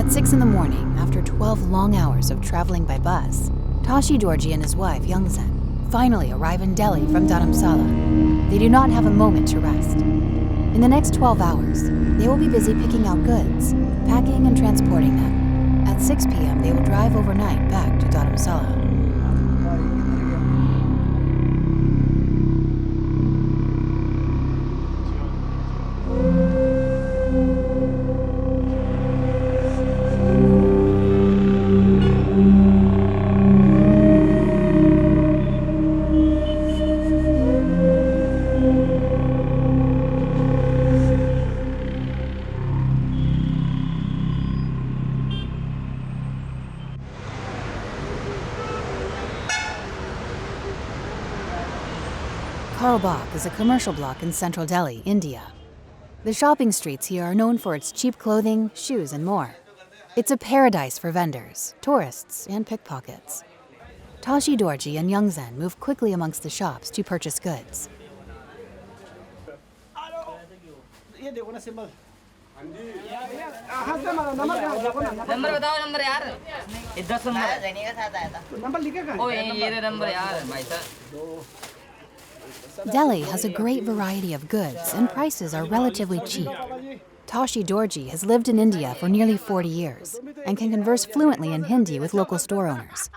At 6 in the morning, after 12 long hours of traveling by bus, Tashi Dorji and his wife, Youngzen, finally arrive in Delhi from Dharamsala. They do not have a moment to rest. In the next 12 hours, they will be busy picking out goods, packing and transporting them. At 6 p.m., they will drive overnight back to Dharamsala. Karl Bagh is a commercial block in central Delhi, India. The shopping streets here are known for its cheap clothing, shoes, and more. It's a paradise for vendors, tourists, and pickpockets. Tashi Dorji and Youngzen move quickly amongst the shops to purchase goods. Delhi has a great variety of goods and prices are relatively cheap. Tashi Dorji has lived in India for nearly 40 years and can converse fluently in Hindi with local store owners.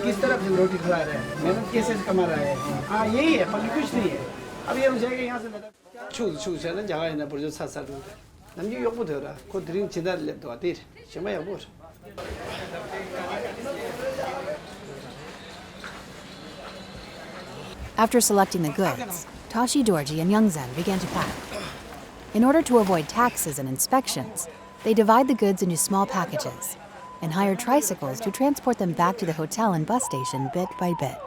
किस तरह से रोटी खिला रहे हैं मेहनत कैसे कमा रहा है हाँ यही है पर कुछ नहीं है अब ये मुझे यहाँ से 추우셔는 자가이나 버저 사사로 남기 욕부터라 그 드림 지달래도 어디 정말 욕부 After selecting the goods, Tashi Dorji and Youngzen began to pack. In order to avoid taxes and inspections, they divide the goods into small packages and hire tricycles to transport them back to the hotel and bus station bit by bit.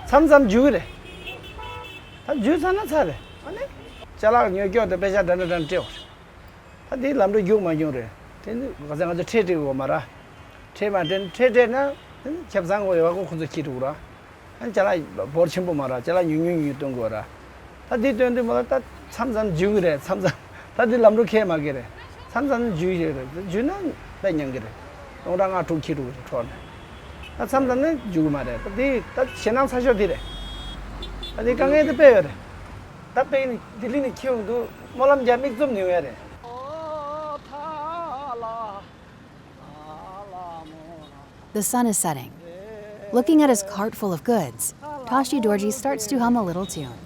삼삼 주래 다 주사나 사래 아니 잘라 녀겨도 배자 단단 떼어 다디 람도 요만 요래 근데 가장 아주 퇴되고 말아 퇴만된 퇴되나 캡상고 여고 군도 기르고라 아니 잘라 버침보 말아 잘라 융융이 있던 거라 다디 되는데 뭐다 삼삼 주래 삼삼 다디 람도 개마게래 삼삼 주래 주는 배냥게래 동랑아 두 기르고 좋아 삼삼은 주고 말해 다디 다 신앙 사셔 되래 아니 강에도 빼야 돼. 답변이 들리는 키용도 몰람 재미 좀 내야 돼. The sun is setting. Looking at his cart full of goods, Tashi Dorji starts to hum a little tune.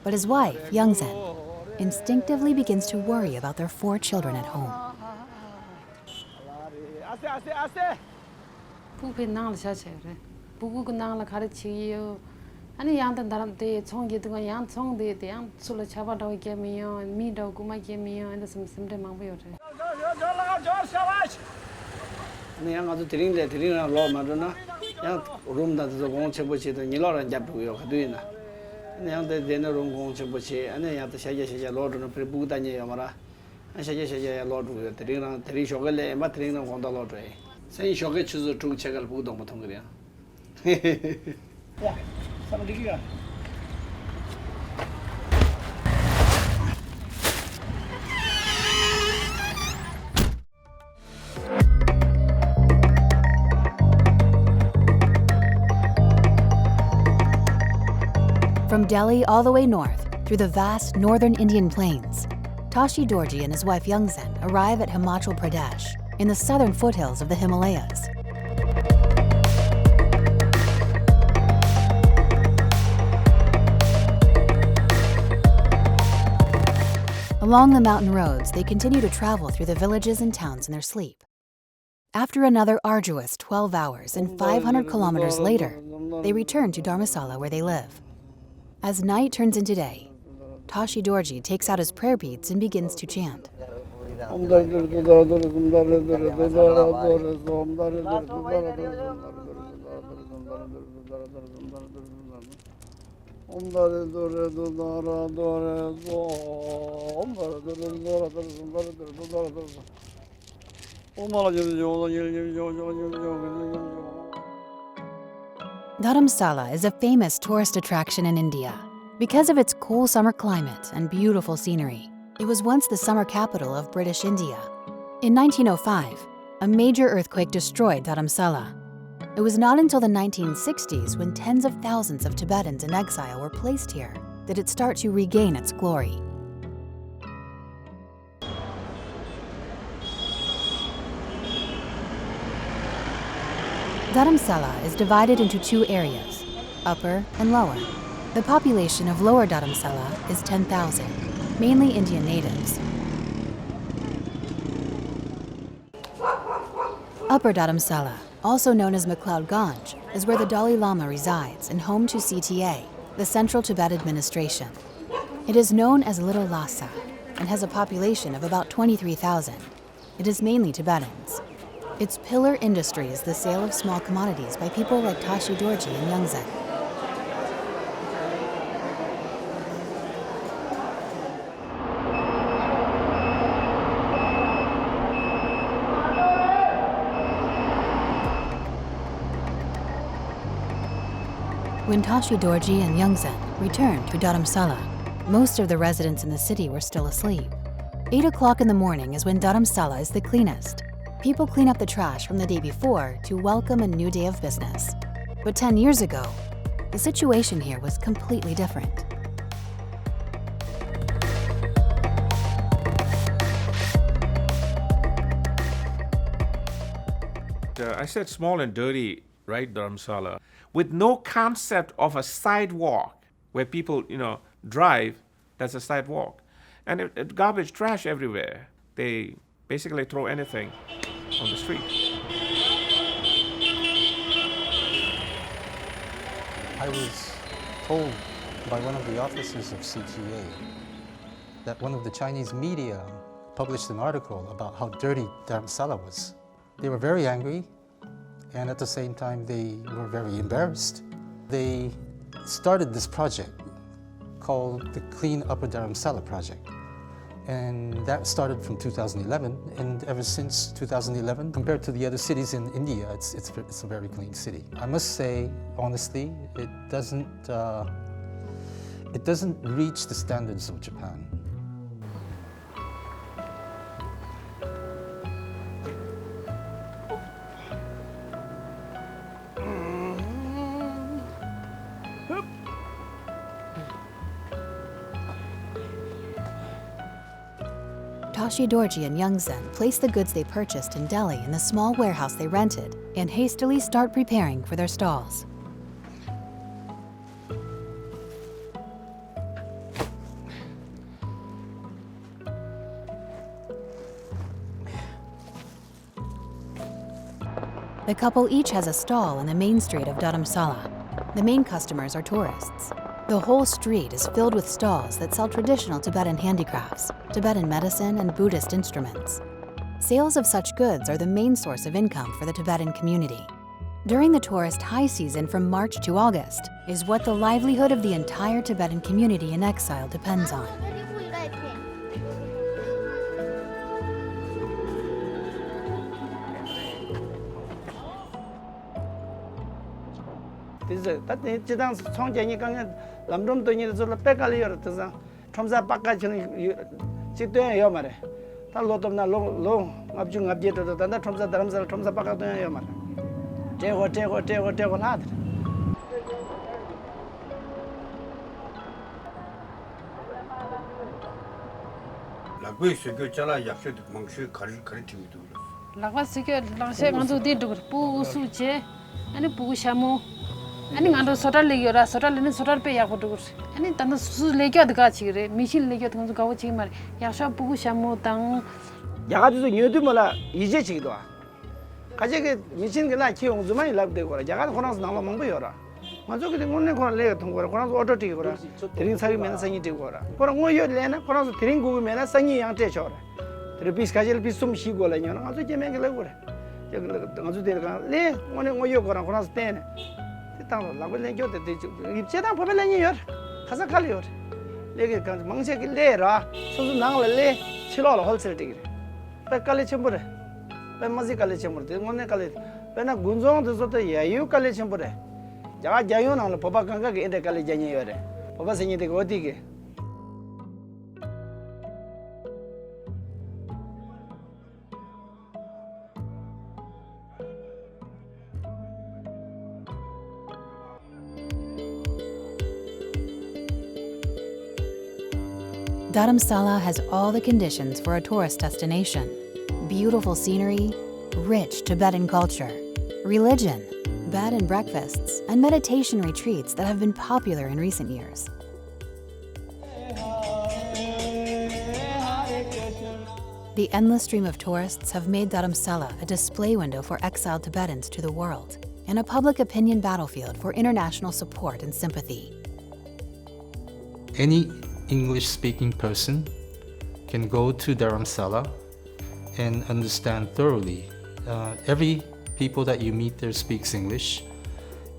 But his wife, Youngzen, instinctively begins to worry about their 4 children at home. 아니 양단 다람때 총기도 양 총대 양 술을 잡아다오 게미요 미도 구마 게미요 and some 망보요 그냥 아주 드링데 드링을 로 만드나 양 룸다도 공체부치도 니로랑 잡고요 가도이나 그냥 되는 룸 공체부치 아니 양도 샤샤샤 로드는 프리부다니요 말아 샤샤샤 로드 드링랑 드링 쇼글레 마 드링랑 공다 로드 생 쇼게 추즈 중 책을 보도 못한 거야 야 삼디기가 From Delhi all the way north, through the vast northern Indian plains, Tashi Dorji and his wife Youngzen arrive at Himachal Pradesh, in the southern foothills of the Himalayas. Along the mountain roads, they continue to travel through the villages and towns in their sleep. After another arduous 12 hours and 500 kilometers later, they return to Dharamsala where they live. As night turns into day, Tashi Dorji takes out his prayer beads and begins to chant. Dharamsala is a famous tourist attraction in India. Because of its cool summer climate and beautiful scenery, it was once the summer capital of British India. In 1905, a major earthquake destroyed Dharamsala. It was not until the 1960s, when tens of thousands of Tibetans in exile were placed here, that it started to regain its glory. Dharamsala is divided into two areas, upper and lower. The population of lower Dharamsala is 10,000, mainly Indian natives. Upper Dharamsala, also known as MacLeod Ganj, is where the Dalai Lama resides and home to CTA, the Central Tibet Administration. It is known as Little Lhasa and has a population of about 23,000. It is mainly Tibetans. Its pillar industry is the sale of small commodities by people like Tashi Dorji and Yungzen. When Tashi Dorji and Yungzen returned to Dharamsala, most of the residents in the city were still asleep. 8 o'clock in the morning is when Dharamsala is the cleanest. People clean up the trash from the day before to welcome a new day of business. But 10 years ago, the situation here was completely different. I said small and dirty, right, Dharamsala, with no concept of a sidewalk where people, drive. That's a sidewalk. And garbage, trash everywhere. They basically throw anything on the street. I was told by one of the officers of CTA that one of the Chinese media published an article about how dirty Dharamsala was. They were very angry, and at the same time they were very embarrassed. They started this project called the Clean Upper Dharamsala Project. And that started from 2011, and ever since 2011, compared to the other cities in India, it's a very clean city. I must say, honestly, it doesn't reach the standards of Japan. Tashi Dorji and Yungzen place the goods they purchased in Delhi in the small warehouse they rented and hastily start preparing for their stalls. The couple each has a stall in the main street of Dharamsala. The main customers are tourists. The whole street is filled with stalls that sell traditional Tibetan handicrafts, Tibetan medicine, and Buddhist instruments. Sales of such goods are the main source of income for the Tibetan community. During the tourist high season from March to August is what the livelihood of the entire Tibetan community in exile depends on. Ani ngando sotal le yora sotal ne sotal pe ya ko dur ani tan su le kyo daga chi re machine le kyo tang ga chi mar ya sha bu sha mo tang ya ga ju nyu du mala ije chi do 가지게 미친 게 나 키용 주만이 랍되고 그래. 자가 코나서 나로 먹어요라. 맞아 그게 오늘 코나 내가 통고 코나서 오토 튀고 그래. 드링 사기 면에 생이 되고 그래. 코나 뭐요 레나 코나서 드링 구고 면에 생이 양테 쳐라. 드르 비스 가지를 비스 좀 쉬고 라냐. 아주 재미게 레고 그래. 저거 아주 데가 레 오늘 뭐요 거라 코나서 때네. 땅으로 라고 내겨도 되지. 입제당 법에 내니요. 가서 갈려. 내게 그 망세기 레라. 소소 나가래. 치러라 홀셀 되게. 빨리 첨부래. 빨리 갈래 첨부래. 오늘 갈래. 배나 군종도 저도 야유 갈래 첨부래. 자가 자유나로 법아 강가게 인데 갈래 자녀요래. 법아 생이 되고 어디게. Dharamsala has all the conditions for a tourist destination. Beautiful scenery, rich Tibetan culture, religion, bed and breakfasts, and meditation retreats that have been popular in recent years. The endless stream of tourists have made Dharamsala a display window for exiled Tibetans to the world and a public opinion battlefield for international support and sympathy. Any English-speaking person can go to Dharamsala and understand thoroughly. Every people that you meet there speaks English,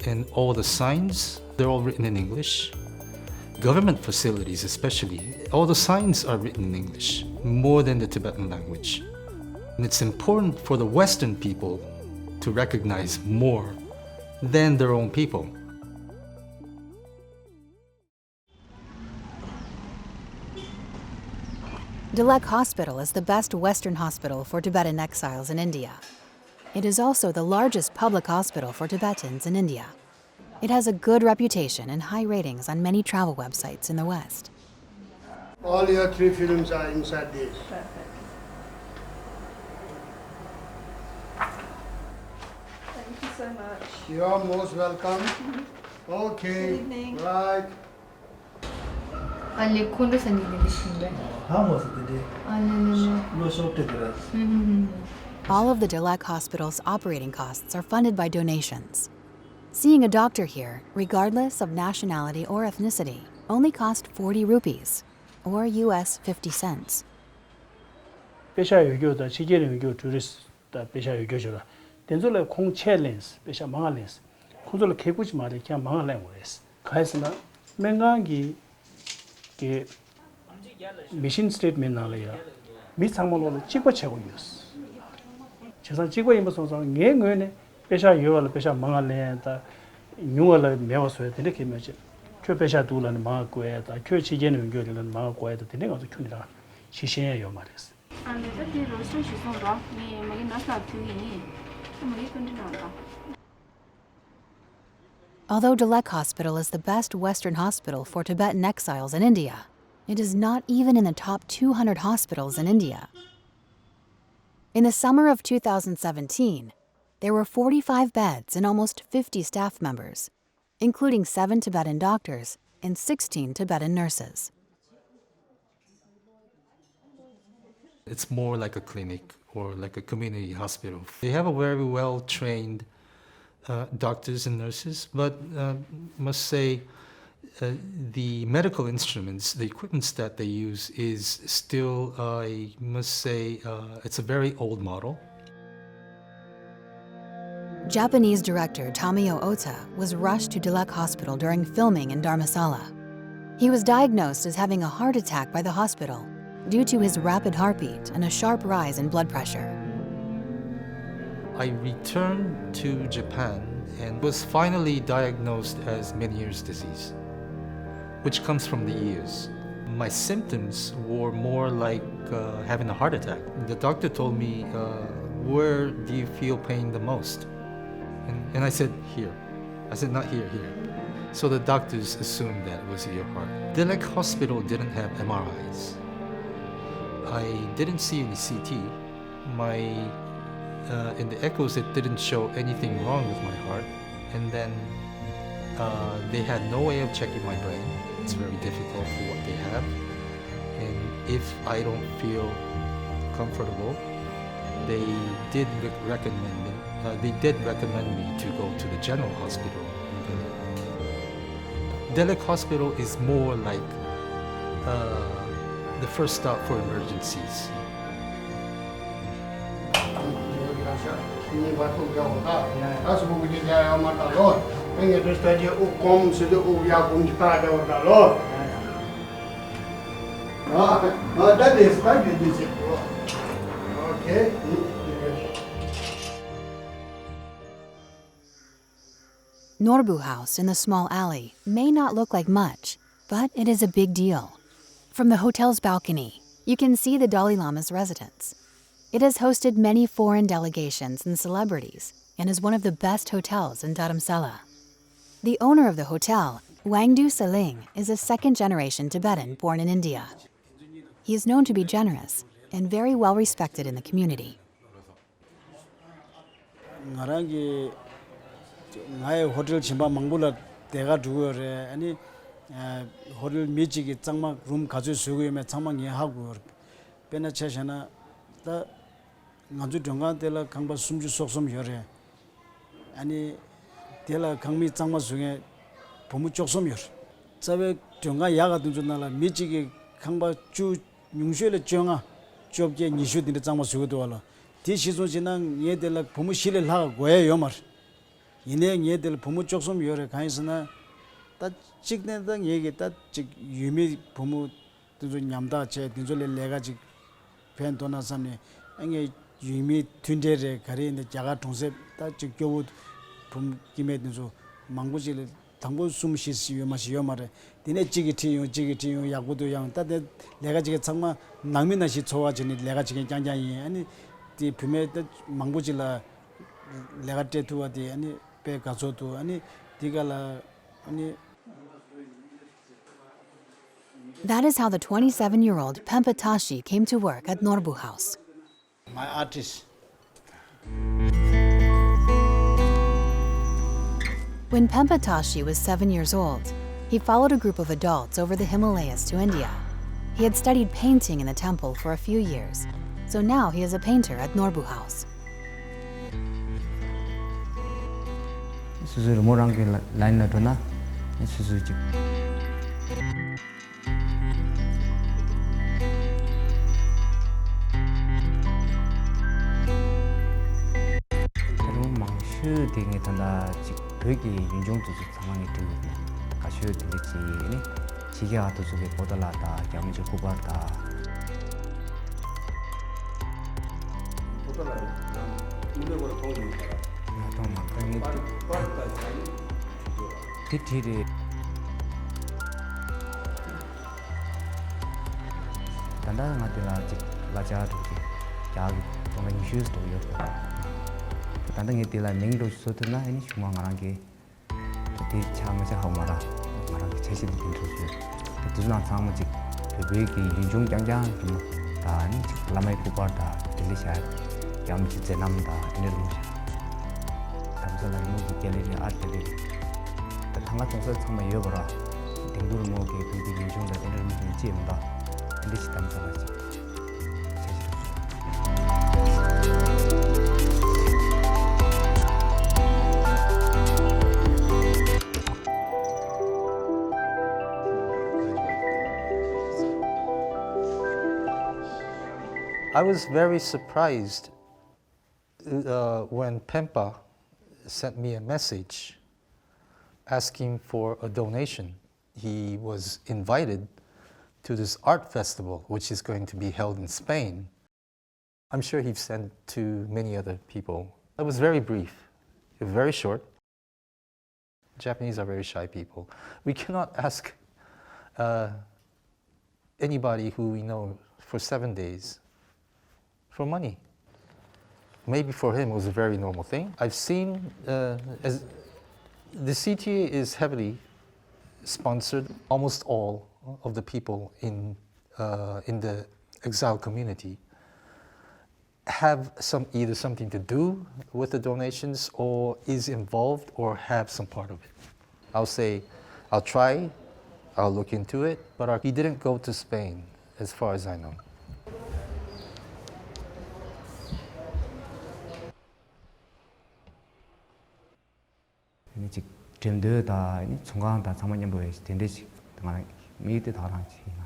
and all the signs, they're all written in English. Government facilities especially, all the signs are written in English, more than the Tibetan language. And it's important for the Western people to recognize more than their own people. Dilek Hospital is the best Western hospital for Tibetan exiles in India. It is also the largest public hospital for Tibetans in India. It has a good reputation and high ratings on many travel websites in the West. All your 3 films are inside this. Perfect. Thank you so much. You are most welcome. Okay. Good evening. Right. Ali kondu sangi dishinde. All of the Dilek Hospital's operating costs are funded by donations. Seeing a doctor here, regardless of nationality or ethnicity, only cost 40 rupees, or US 50 cents. 배샤 외교다 시계는 외교 주리스다 배샤 외교죠라. 된줄에 콩 챌린스 배샤 망할린스. 콩줄에 개구지 말이 그냥 망할래 그랬어. 가했으나 맹강기 게 미신 스테이트먼트 나래야. 미상물로 찍고 채고 있어. 제가 찍고 있으면서 nghệ 배샤 요를 배샤 망할래다. 용을 메워서야 되는 게 뭐지? 그 배샤 둘은 망고에다. 그 시계는 외교는 망고에다 되는 것도 큰이라. 시신이에요 말했어. Although Dilek Hospital is the best Western hospital for Tibetan exiles in India, it is not even in the top 200 hospitals in India. In the summer of 2017, there were 45 beds and almost 50 staff members, including 7 Tibetan doctors and 16 Tibetan nurses. It's more like a clinic or like a community hospital. They have a very well-trained doctors and nurses, but must say the medical instruments, the equipments that they use is still, I must say, it's a very old model. Japanese director Tamio Ota was rushed to Dilek Hospital during filming in Dharamsala. He was diagnosed as having a heart attack by the hospital due to his rapid heartbeat and a sharp rise in blood pressure. I returned to Japan and was finally diagnosed as Meniere's disease, which comes from the ears. My symptoms were more like having a heart attack. The doctor told me, where do you feel pain the most? And I said, here. I said, not here, here. So the doctors assumed that it was your heart. Dilek Hospital didn't have MRIs. I didn't see any CT. In the echoes, it didn't show anything wrong with my heart. And then they had no way of checking my brain. It's very difficult for what they have. And if I don't feel comfortable, they did recommend me. They did recommend me to go to the general hospital in Delhi. Delhi hospital is more like the first stop for emergencies. That is quite easy. Okay. Norbu House in the small alley may not look like much, but it is a big deal. From the hotel's balcony, you can see the Dalai Lama's residence. It has hosted many foreign delegations and celebrities and is one of the best hotels in Dharamsala. The owner of the hotel, Wangdu Saling, is a second-generation Tibetan born in India. He is known to be generous and very well respected in the community. 나의 호텔 침바 망불라 대가 두어래 아니 호텔 미지기 장막 룸 가져 쓰고면 장막 예하고 배나 채셔나 다 아주 정간텔라 강바 숨주 속숨 혀래 아니 텔라 강미 장막 중에 부모 쪽숨 혀 자베 정가 야가 든줄나라 미지기 강바 주 용쇠를 정아 좁게 니슈딘의 장막 쓰고도 알아 디시소 지난 얘들라 부모 실을 하고 왜 요말 이내 얘들 부모 쪽숨 요래 가있으나 다 찍는다 얘기 다찍 유미 부모 좀 냠다 제 딘졸레 내가 직 팬도나 삼네 앵에 유미 튠데레 가리인데 자가 동세 다찍 교부 봄 김에 딘조 망고질 당고 숨쉬시 요마시 요마레 디네 지기티요 야구도 양 따데 내가 지게 정말 낭민나시 좋아지니 내가 지게 짱짱이 아니 디 봄에 망고질라 내가 때투와디 아니 가서도 아니 디가라 아니. That is how the 27-year-old Pempa Tashi came to work at Norbu House. My artist. When Pempa Tashi was 7 years old, he followed a group of adults over the Himalayas to India. He had studied painting in the temple for a few years, so now he is a painter at Norbu House. 수술 모랑게 라인 나도나 수술지 그리고 망슈 등에 단다 직 되게 윤종도 상황이 되고 가슈 되지 지게가 또 속에 보달라다 양주 고발다 보달라 무대보다 도움이 있다 티티리 단단한 것들아 직 라자도 야기 동행 휴스도 이렇게 단단히 딜라 맹도 소트나 아니 슈망하게 디 참에서 하마라 말하기 제시도 인트로스 두즈나 상무직 베베기 윤종 장장 다 아니 라마이 고바다 딜리샤 양지 제남다 이네르무샤 담살라리 모기 갤러리 아트 갤러리 당가 통서 정말 이어버라 댕도를 모게 근데 윤종다 이네르무샤 지음다 인디시 담살라지 I was very surprised when Pempa sent me a message asking for a donation. He was invited to this art festival, which is going to be held in Spain. I'm sure he's sent to many other people. It was very brief, very short. Japanese are very shy people. We cannot ask anybody who we know for 7 days for money. Maybe for him it was a very normal thing. I've seen, as the CTA is heavily sponsored. Almost all of the people in the exile community have either something to do with the donations or is involved or have some part of it. I'll say, I'll try, I'll look into it, but he didn't go to Spain as far as I know. ini cik jemde da ini chungang da sama nyambo es tende cik tengah mi te tharang cik na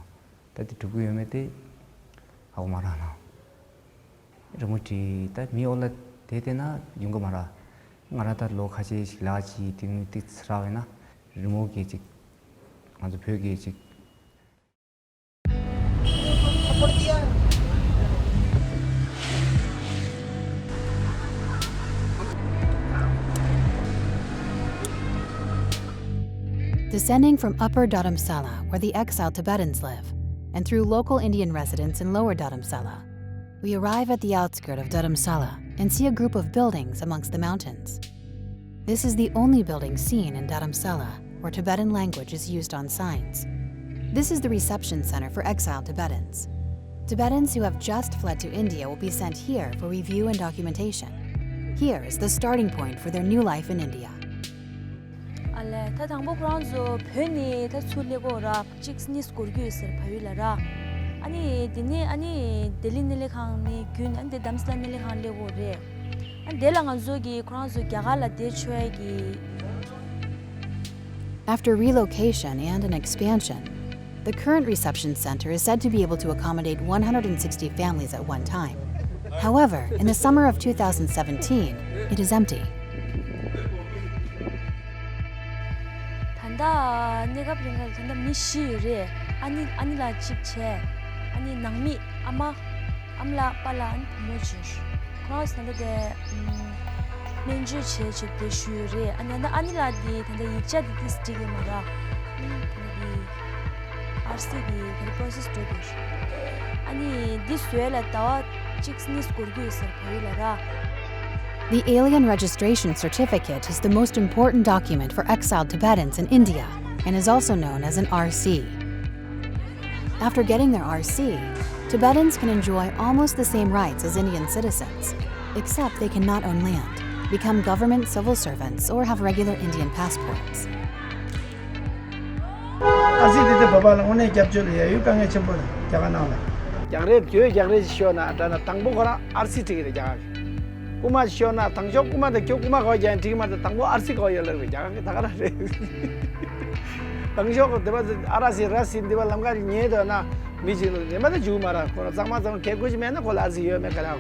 tadi dugu yome te aku marah na remuti ta mi ola te na yung marah ngara ta lo khaji silaji ting ti srawe na remu ki cik aja pyoge cik Descending from Upper Dharamsala, where the exiled Tibetans live, and through local Indian residents in Lower Dharamsala, we arrive at the outskirts of Dharamsala and see a group of buildings amongst the mountains. This is the only building seen in Dharamsala where Tibetan language is used on signs. This is the reception center for exiled Tibetans. Tibetans who have just fled to India will be sent here for review and documentation. Here is the starting point for their new life in India. 알레 타 당보 그런조 편이 타 술레고라 직스니스 고르규스를 파윌라라 아니 디니 아니 델리닐레 칸니 균 안데 담슬라닐레 칸레고레 안 델랑안조기 그런조 갸갈라 데초에기 After relocation and an expansion, the current reception center is said to be able to accommodate 160 families at one time. However, in the summer of 2017, it is empty. 단다 내가 그런가 단다 미시레 아니라 집체 아니 낭미 아마 암라 빨란 모지 크로스 단다데 민주 체체 대슈레 아니라 디 단다 이자 디스트릭에 말아 RCB 그 프로세스 되듯 아니 디스웰라 다 직스니스 고르고 있어 보이라라. The Alien Registration Certificate is the most important document for exiled Tibetans in India and is also known as an RC. After getting their RC, Tibetans can enjoy almost the same rights as Indian citizens, except they cannot own land, become government civil servants, or have regular Indian passports. kuma shona tangjo kuma de kyo kuma ko jan ti ma de tangbo arsi ko yele ge ja ge tagara re tangjo ko de ba arasi rasi de ba lamga nye do na mi ji de ma de ju mara ko zama zama ke guj me na ko la zi yo me kala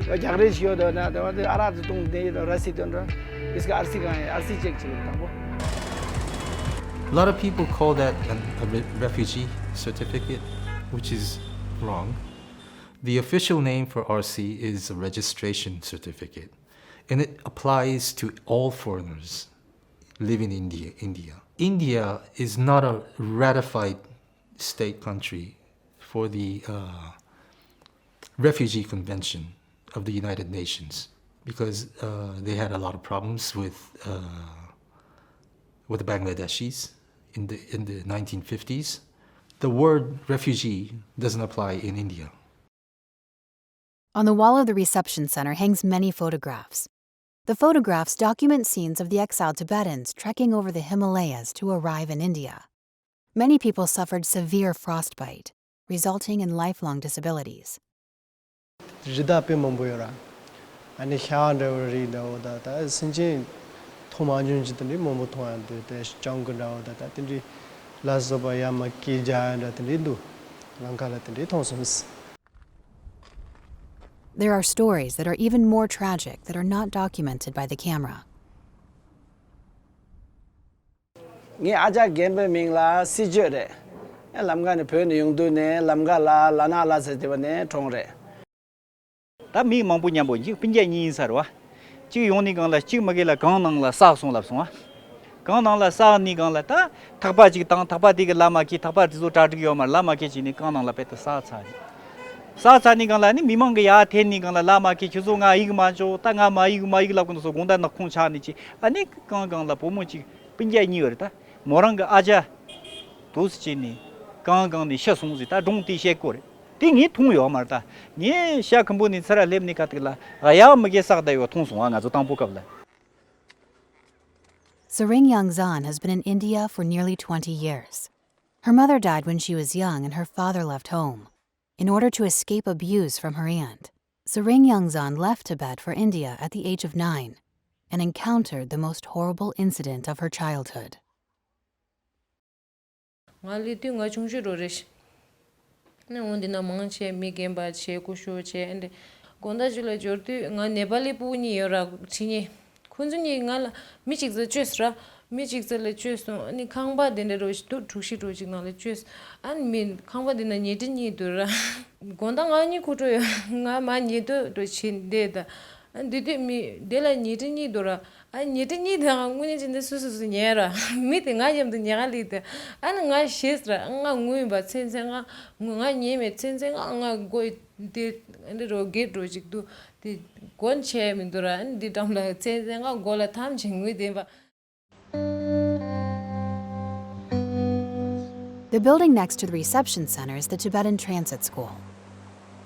ko ja re shio do na de ba ara de tung de rasi don ra iska arsi ka arsi check chi tangbo. A lot of people call that a refugee certificate, which is wrong. The official name for RC is a registration certificate, and it applies to all foreigners living in India. India is not a ratified state country for the Refugee Convention of the United Nations because they had a lot of problems with the Bangladeshis in the 1950s. The word refugee doesn't apply in India. On the wall of the reception center hangs many photographs. The photographs document scenes of the exiled Tibetans trekking over the Himalayas to arrive in India. Many people suffered severe frostbite, resulting in lifelong disabilities. There are stories that are even more tragic that are not documented by the camera. Nge aja gembe mingla sije de. Lamga ne phe ne yung du ne lamga la lana la se de ne thong re. Ta mi mang bu nyam bu ji pin je ni sa ro. Ji yong ni gang la ji ma ge la gang nang la sa song la song a. Gang nang la sa ni gang la ta thak ba ji tang thak ba di ge lama ki thak ba zo ta ji yo ma lama ke ji ni gang nang la pe ta sa cha. Sa cha ni gang la ni mi mang ge ya the ni gang la lama ki chu zo nga ig ma jo ta nga ma ig la kun so gong da na khong cha ni ji. Ani gang la po mo ji pin je ni ro ta. Morang ga aja dos ji ni gang ni sha song ji ta dong ti she ko re. 띵이 통요 말다. 니 시아 컴보니 살아 렘니 카트라. 아야 먹게 싹다요 통송아 가서 땅보갑라. Saring Yangzan has been in India for nearly 20 years. Her mother died when she was young and her father left home. In order to escape abuse from her aunt, Saring Yangzan left Tibet for India at the age of 9. and encountered the most horrible incident of her childhood. Magic the leches, any kangba then the roach to tushi rojing on the chess, and mean kangba din a yet in yidura. Gondang ani kuto, man yedo to chin dead. And did it me dela knitting yidura, and knitting yidra, when it's in the Susus in Yera, meeting I am the Yaralita, and I shestra, and I'm going but sensing a name it sensing a go did and the gate rojic do the one chair in Dura and the dumla sensing a gola tamching with him. The building next to the reception center is the Tibetan Transit School.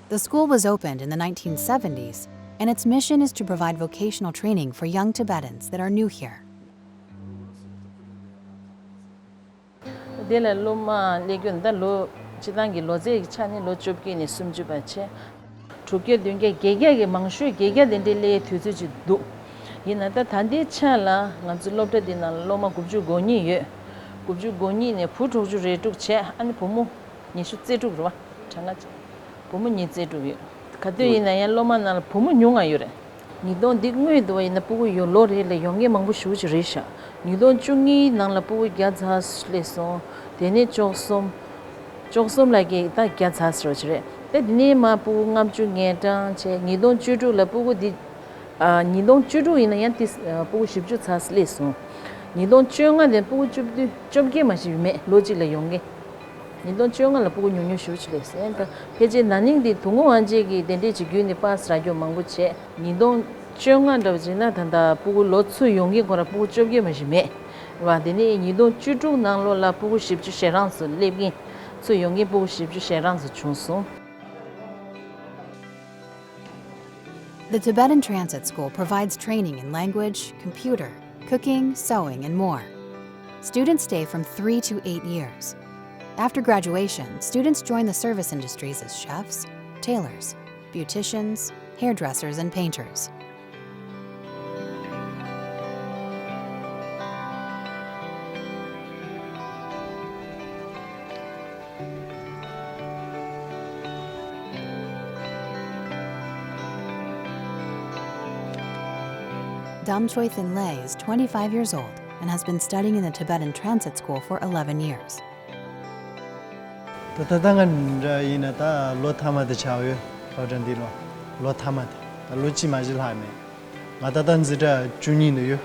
The school was opened in the 1970s, and its mission is to provide vocational training for young Tibetans that are new here. kubju goni ne phutu ju re tuk che an pomu ni shu tse tuk ro changa pomu ni tse tuk yo kadu ina ya loma na pomu nyunga yure ni don dig ngwe do ina pu yo lo re le yong ye mangbu shu ji re sha ni don chungi nang la pu gya za le so dene choksom la ge ta gya za ro re te ni ma pu ngam chu nge ta che ni don chu tu la pu di ni don chu tu ina yan tis pu shib ju cha le so你don chunga de pu chubge ma shi me logic la yongge ni don chunga la pu nyonyo shu chi le sen ta peje naning di tungo anje gi dende ji gyu ni pas ra gyo mangu che ni don chunga da jina thanda pu lo chu yongge ko ra pu chubge ma shi me wa de ni don chu tu nang lo la pu shib chu sherang su le bi chu yongge pu shib chu sherang su chung su. The Tibetan Transit School provides training in language, computer, cooking, sewing, and more. Students stay from 3 to 8 years. After graduation, students join the service industries as chefs, tailors, beauticians, hairdressers, and painters. Dam Choi Thin Lei is 25 years old and has been studying in the Tibetan Transit School for 11 years. Tatatangan ina ta lo thama de chawe padan di lo thama ta lo chi ma ji la me ma ta dan zi da juni ne yo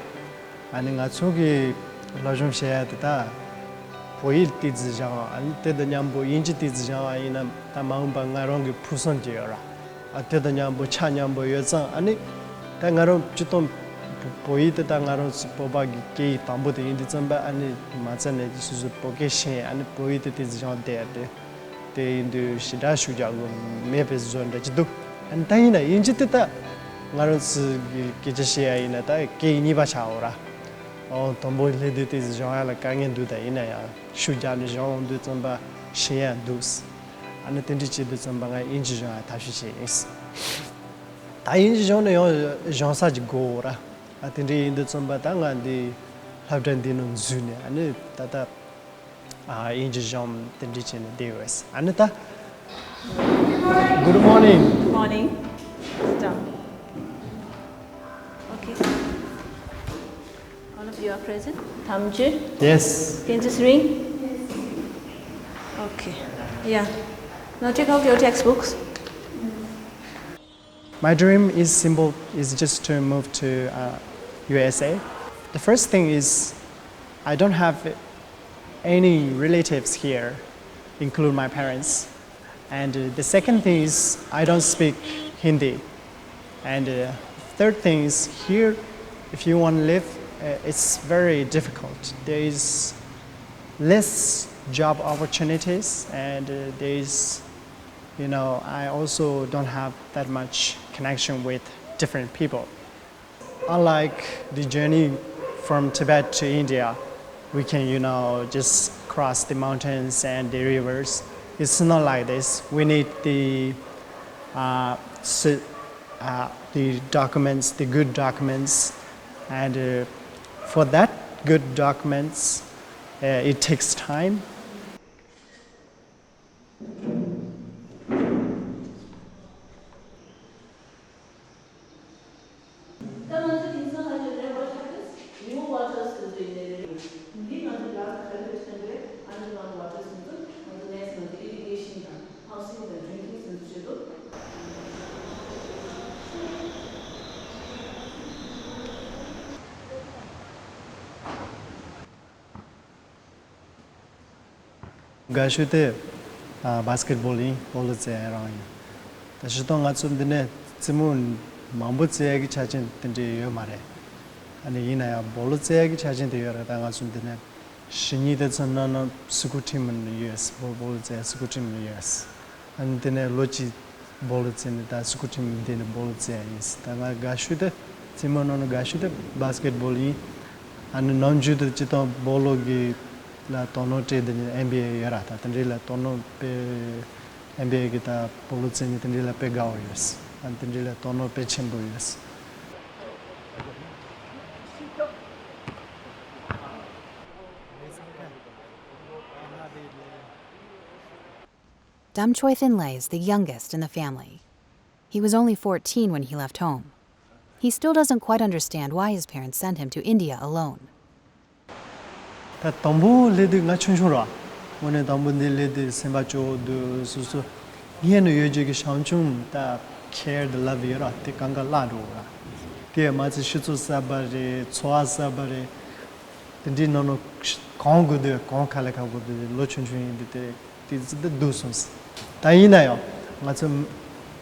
ani nga chogi la jong she ya ta poi ti zi ja ani te da nyam bo yin ji ti zi ja ina ta ma ba nga rong gi phuson ji ra a te da nyam bo cha nyam bo yo zang ani ta nga rong chu tom poi te ta nga rong po ba gi ke tambo de yin di zamba ani ma cha ne ji su po ke she ani poi te ti zi ja de te indu shida shuja go me pe zon da jidu an ta ina yin ji te ta nga rong si ge je she ai na ta ke ni ba cha ora o tambo le de te zi ja la ka ngen du da ina ya shuja ne jong du zamba she ya dus an te ndi chi du zamba nga yin ji ja ta shi she is ta yin ji jong ne yo jong sa ji go ora a te ndi indu zamba ta nga di habdan di no zu ne an ta ta Angel Jom Tendichin Deus. Anita. Good morning. Good morning. Sit down. Okay. All of you are present. Tamju? Yes. Can you just ring? Yes. Okay. Yeah. Now take out your textbooks. My dream is simple, is just to move to USA. The first thing is I don't have any relatives here, include my parents. And the second thing is I don't speak Hindi. And third thing is here, if you want to live, it's very difficult. There is less job opportunities, and there is, I also don't have that much connection with different people. Unlike the journey from Tibet to India, we can, just cross the mountains and the rivers. It's not like this. We need the documents, the good documents, And for that, good documents, it takes time. Gashute basketballing all the around. The shitong atsum dine zimun mambu tsayagi chachin tindi yo mare. And ina ya bolu tsayagi chachin de yora dang atsum dine shinyi de tsanana suku team in the US, bolu tsaya suku team in the US. And dine lochi bolu tsayani da suku team dine bolu tsaya is. Danga gashute zimun ono gashute basketballing and non-judo chito bolu gi la tono te de NBA yara ta tendri la tono pe NBA kita polo tseni tendri la pe gao yes and tendri la tono pe chembo yes. Dam Choi Thin-lei is the youngest in the family. He was only 14 when he left home. He still doesn't quite understand why his parents sent him to India alone. Ta tombo ledi nga chunchura one tombo ledi sembacho do susu yeno yoje ge shangchung ta care the love yara te kanga la do ra te ma chi shitsu sabare chwa sabare tendi no kong go de kong khala ka go de lo chunchung de te de do sons ta ina yo ma chum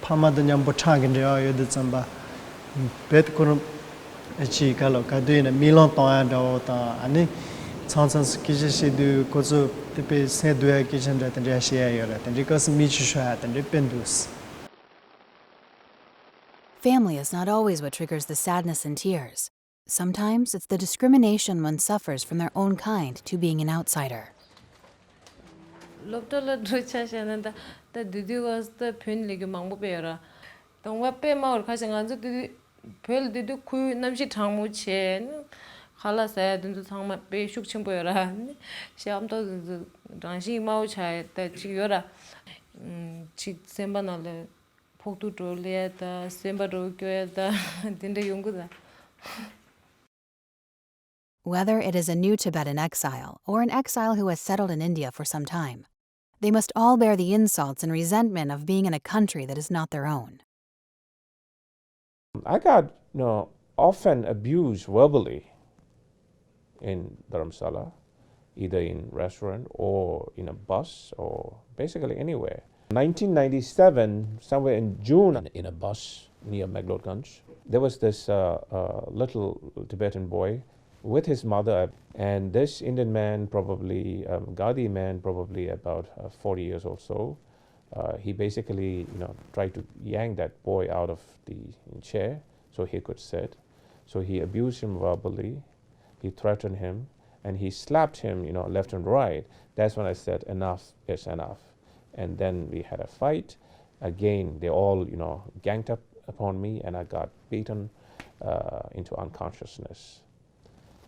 phama de nyam botha ge de yo de chamba bet ko chi kalo ka de na milon ta do ta ani Sometimes kishi do kozo tepe se doya kishan da tandria shia yora tandri kos mi chusha tandri pendus. Family is not always what triggers the sadness and tears. Sometimes it's the discrimination one suffers from their own kind to being an outsider. Loptola drucha shananda the didi was the pin lig mango beara. Don't wape maur kashing anzu didi pel didi ku namshi tangmu chen. Khala saya dundu thangma pe shuk chim boyara sham to rangshi mau chai ta chi yora chi semba na le phoktu to le ta semba ro kyo ta dinde yungu da. Whether it is a new Tibetan exile or an exile who has settled in India for some time, they must all bear the insults and resentment of being in a country that is not their own. I got, often abused verbally in Dharamsala, either in restaurant or in a bus or basically anywhere. 1997, somewhere in June, in a bus near Meglotganj, there was this little Tibetan boy with his mother, and this Indian man, probably Gadi man, probably about 40 years or so, he basically, tried to yank that boy out of the chair so he could sit. So he abused him verbally. He threatened him, and he slapped him, left and right. That's when I said, enough is enough. And then we had a fight. Again, they all, ganged up upon me, and I got beaten into unconsciousness.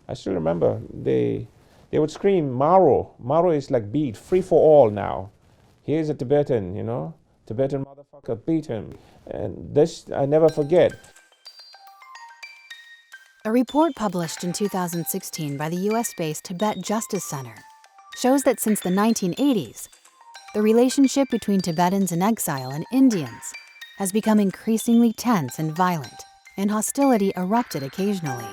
I still remember they would scream, Maro. Maro is like beat, free for all now. Here's a Tibetan, Tibetan motherfucker, beat him. And this I never forget. A report published in 2016 by the US-based Tibet Justice Center shows that since the 1980s, the relationship between Tibetans in exile and Indians has become increasingly tense and violent, and hostility erupted occasionally.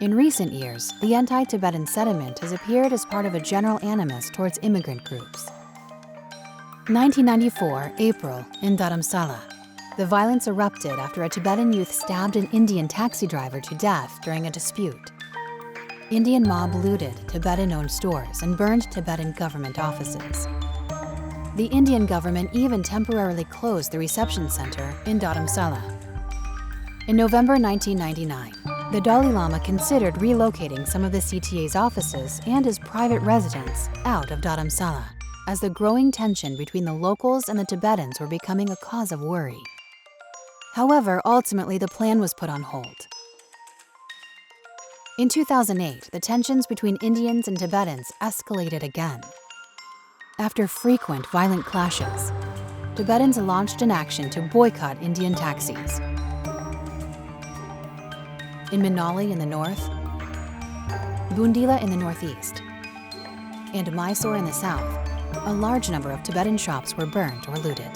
In recent years, the anti-Tibetan sentiment has appeared as part of a general animus towards immigrant groups. 1994, April, in Dharamsala, the violence erupted after a Tibetan youth stabbed an Indian taxi driver to death during a dispute. Indian mob looted Tibetan-owned stores and burned Tibetan government offices. The Indian government even temporarily closed the reception center in Dharamsala. In November 1999, the Dalai Lama considered relocating some of the CTA's offices and his private residence out of Dharamsala, as the growing tension between the locals and the Tibetans were becoming a cause of worry. However, ultimately the plan was put on hold. In 2008, the tensions between Indians and Tibetans escalated again. After frequent violent clashes, Tibetans launched an action to boycott Indian taxis. In Manali in the north, Bundila in the northeast, and Mysore in the south, a large number of Tibetan shops were burned or looted.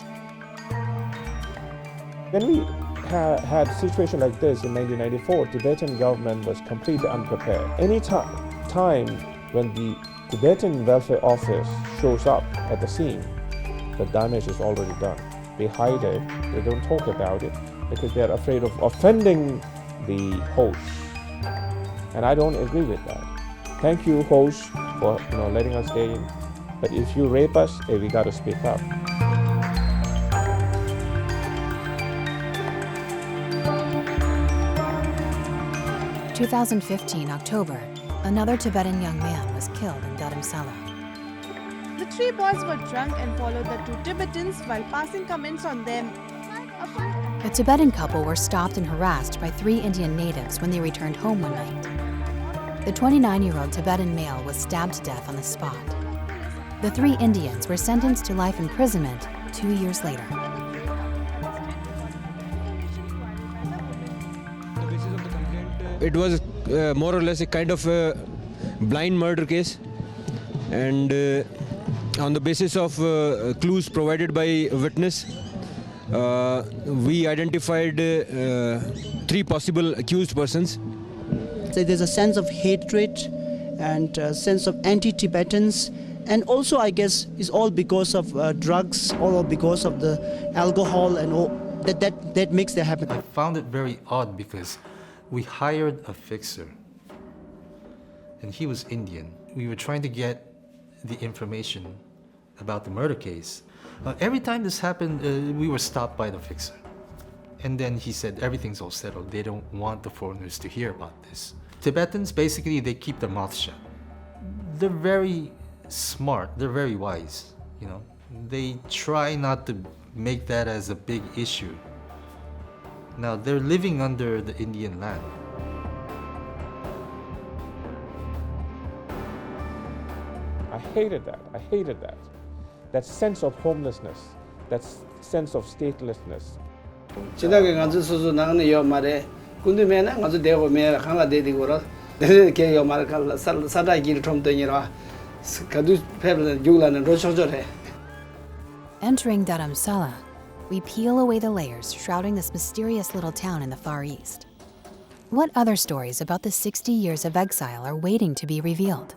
When we had a situation like this in 1994, Tibetan government was completely unprepared. Any time when the Tibetan Welfare Office shows up at the scene, the damage is already done. They hide it, they don't talk about it, because they're afraid of offending the host. And I don't agree with that. Thank you, host, for letting us stay in. But if you rape us, we gotta speak up. In 2015 October, another Tibetan young man was killed in Dharamsala. The three boys were drunk and followed the two Tibetans while passing comments on them. A Tibetan couple were stopped and harassed by 3 Indian natives when they returned home one night. The 29-year-old Tibetan male was stabbed to death on the spot. The 3 Indians were sentenced to life imprisonment 2 years later. It was more or less a kind of a blind murder case, and on the basis of clues provided by a witness, we identified 3 possible accused persons. So there's a sense of hatred and a sense of anti-Tibetans, and also I guess is all because of drugs, all because of the alcohol and all that makes that happen. I found it very odd because we hired a fixer, and he was Indian. We were trying to get the information about the murder case. Every time this happened, we were stopped by the fixer. And then he said, everything's all settled. They don't want the foreigners to hear about this. Tibetans, basically, they keep their mouth shut. They're very smart, they're very wise, They try not to make that as a big issue. Now, they're living under the Indian land. I hated that. That sense of homelessness, that sense of statelessness. 지나게 가서 수수 나는 요 말에 군대면은 가서 대고 매 강가 대디고라 내게 요 말 갈 사다기를 좀 되니라 가도 패블은 죽라는 로초저래. Entering Dharamsala, we peel away the layers shrouding this mysterious little town in the Far East. What other stories about the 60 years of exile are waiting to be revealed?